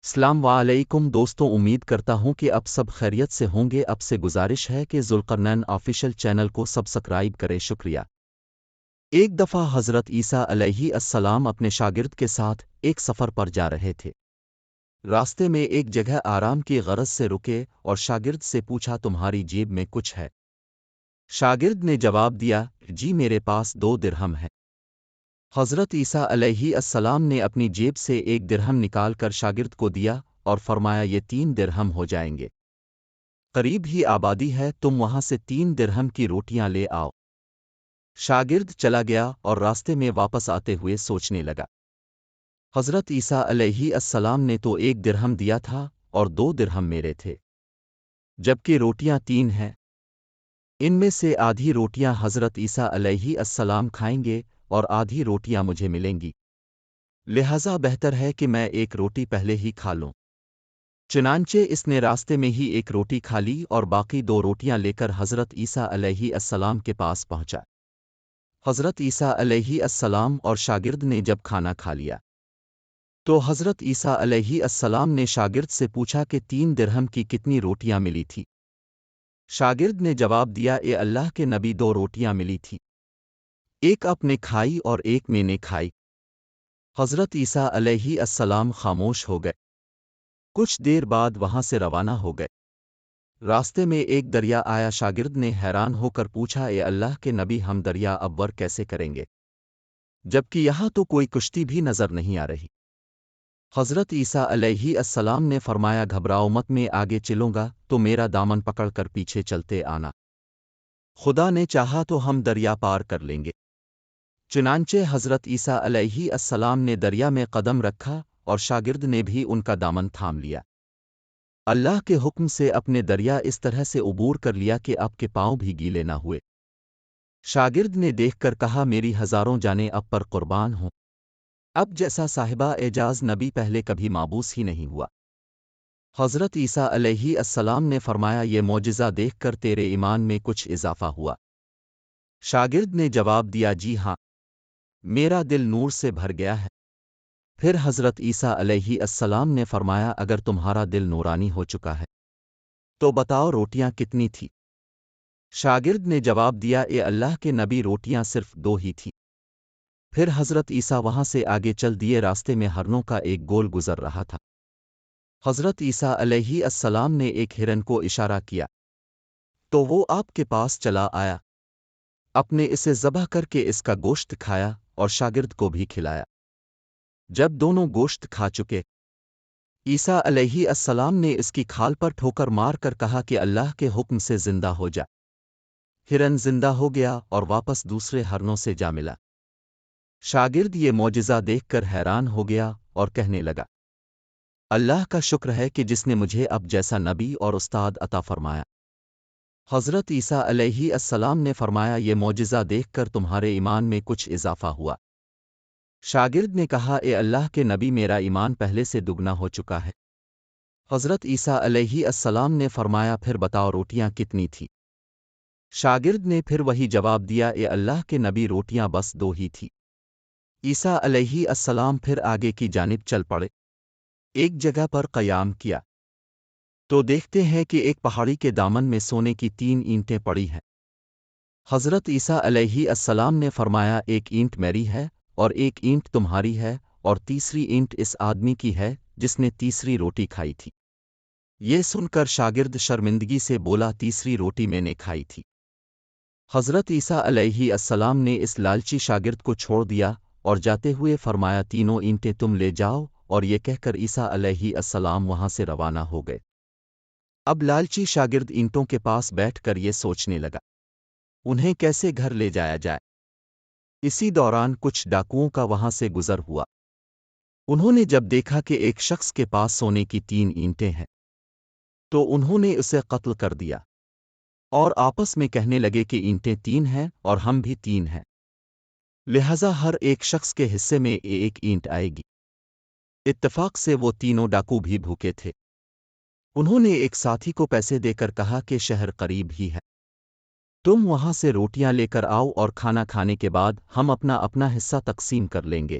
السلام علیکم دوستوں، امید کرتا ہوں کہ اب سب خیریت سے ہوں گے۔ اب سے گزارش ہے کہ ذوالقرنین آفیشل چینل کو سبسکرائب کریں، شکریہ۔ ایک دفعہ حضرت عیسیٰ علیہ السلام اپنے شاگرد کے ساتھ ایک سفر پر جا رہے تھے۔ راستے میں ایک جگہ آرام کی غرض سے رکے اور شاگرد سے پوچھا، تمہاری جیب میں کچھ ہے؟ شاگرد نے جواب دیا، جی میرے پاس 2 درہم ہے۔ حضرت عیسیٰ علیہ السلام نے اپنی جیب سے 1 درہم نکال کر شاگرد کو دیا اور فرمایا، یہ 3 درہم ہو جائیں گے۔ قریب ہی آبادی ہے، تم وہاں سے 3 درہم کی روٹیاں لے آؤ۔ شاگرد چلا گیا اور راستے میں واپس آتے ہوئے سوچنے لگا، حضرت عیسیٰ علیہ السلام نے تو 1 درہم دیا تھا اور 2 درہم میرے تھے، جبکہ روٹیاں 3 ہیں۔ ان میں سے آدھی روٹیاں حضرت عیسیٰ علیہ السلام کھائیں گے اور آدھی روٹیاں مجھے ملیں گی، لہذا بہتر ہے کہ میں 1 روٹی پہلے ہی کھا لوں۔ چنانچہ اس نے راستے میں ہی 1 روٹی کھا لی اور باقی 2 روٹیاں لے کر حضرت عیسیٰ علیہ السلام کے پاس پہنچا۔ حضرت عیسیٰ علیہ السلام اور شاگرد نے جب کھانا کھا لیا تو حضرت عیسیٰ علیہ السلام نے شاگرد سے پوچھا کہ 3 درہم کی کتنی روٹیاں ملی تھی؟ شاگرد نے جواب دیا، اے اللہ کے نبی، 2 روٹیاں ملی تھی، ایک آپ نے کھائی اور ایک میں نے کھائی۔ حضرت عیسیٰ علیہ السلام خاموش ہو گئے۔ کچھ دیر بعد وہاں سے روانہ ہو گئے۔ راستے میں ایک دریا آیا، شاگرد نے حیران ہو کر پوچھا، اے اللہ کے نبی، ہم دریا عبور کیسے کریں گے، جبکہ یہاں تو کوئی کشتی بھی نظر نہیں آ رہی؟ حضرت عیسیٰ علیہ السلام نے فرمایا، گھبراؤ مت، میں آگے چلوں گا تو میرا دامن پکڑ کر پیچھے چلتے آنا، خدا نے چاہا تو ہم دریا پار کر لیں گے۔ چنانچہ حضرت عیسیٰ علیہ السلام نے دریا میں قدم رکھا اور شاگرد نے بھی ان کا دامن تھام لیا۔ اللہ کے حکم سے اپنے دریا اس طرح سے عبور کر لیا کہ آپ کے پاؤں بھی گیلے نہ ہوئے۔ شاگرد نے دیکھ کر کہا، میری ہزاروں جانیں اب پر قربان ہوں، اب جیسا صاحبہ اعجاز نبی پہلے کبھی مابوس ہی نہیں ہوا۔ حضرت عیسیٰ علیہ السلام نے فرمایا، یہ معجزہ دیکھ کر تیرے ایمان میں کچھ اضافہ ہوا؟ شاگرد نے جواب دیا، جی ہاں، میرا دل نور سے بھر گیا ہے۔ پھر حضرت عیسیٰ علیہ السلام نے فرمایا، اگر تمہارا دل نورانی ہو چکا ہے تو بتاؤ روٹیاں کتنی تھی؟ شاگرد نے جواب دیا، اے اللہ کے نبی، روٹیاں صرف 2 ہی تھیں۔ پھر حضرت عیسیٰ وہاں سے آگے چل دیے، راستے میں ہرنوں کا ایک گول گزر رہا تھا۔ حضرت عیسیٰ علیہ السلام نے ایک ہرن کو اشارہ کیا تو وہ آپ کے پاس چلا آیا، اپنے اسے ذبح کر کے اس کا گوشت کھایا اور شاگرد کو بھی کھلایا۔ جب دونوں گوشت کھا چکے، عیسیٰ علیہ السلام نے اس کی کھال پر ٹھوکر مار کر کہا کہ اللہ کے حکم سے زندہ ہو جا۔ ہرن زندہ ہو گیا اور واپس دوسرے ہرنوں سے جا ملا۔ شاگرد یہ معجزہ دیکھ کر حیران ہو گیا اور کہنے لگا، اللہ کا شکر ہے کہ جس نے مجھے اب جیسا نبی اور استاد عطا فرمایا۔ حضرت عیسیٰ علیہ السلام نے فرمایا، یہ معجزہ دیکھ کر تمہارے ایمان میں کچھ اضافہ ہوا؟ شاگرد نے کہا، اے اللہ کے نبی، میرا ایمان پہلے سے دگنا ہو چکا ہے۔ حضرت عیسیٰ علیہ السلام نے فرمایا، پھر بتاؤ روٹیاں کتنی تھی؟ شاگرد نے پھر وہی جواب دیا، اے اللہ کے نبی، روٹیاں بس 2 ہی تھی۔ عیسیٰ علیہ السلام پھر آگے کی جانب چل پڑے۔ ایک جگہ پر قیام کیا تو دیکھتے ہیں کہ ایک پہاڑی کے دامن میں سونے کی 3 اینٹیں پڑی ہیں۔ حضرت عیسیٰ علیہ السلام نے فرمایا، 1 اینٹ میری ہے اور 1 اینٹ تمہاری ہے اور تیسری اینٹ اس آدمی کی ہے جس نے تیسری روٹی کھائی تھی۔ یہ سن کر شاگرد شرمندگی سے بولا، تیسری روٹی میں نے کھائی تھی۔ حضرت عیسیٰ علیہ السلام نے اس لالچی شاگرد کو چھوڑ دیا اور جاتے ہوئے فرمایا، 3 اینٹیں تم لے جاؤ، اور یہ کہہ کر عیسیٰ علیہ السلام وہاں سے روانہ ہو گئے۔ اب لالچی شاگرد اینٹوں کے پاس بیٹھ کر یہ سوچنے لگا، انہیں کیسے گھر لے جایا جائے۔ اسی دوران کچھ ڈاکوؤں کا وہاں سے گزر ہوا۔ انہوں نے جب دیکھا کہ ایک شخص کے پاس سونے کی 3 اینٹیں ہیں تو انہوں نے اسے قتل کر دیا اور آپس میں کہنے لگے کہ اینٹیں 3 ہیں اور ہم بھی 3 ہیں، لہذا ہر ایک شخص کے حصے میں 1 اینٹ آئے گی۔ اتفاق سے وہ تینوں ڈاکو بھی بھوکے تھے۔ انہوں نے ایک ساتھی کو پیسے دے کر کہا کہ شہر قریب ہی ہے، تم وہاں سے روٹیاں لے کر آؤ اور کھانا کھانے کے بعد ہم اپنا اپنا حصہ تقسیم کر لیں گے۔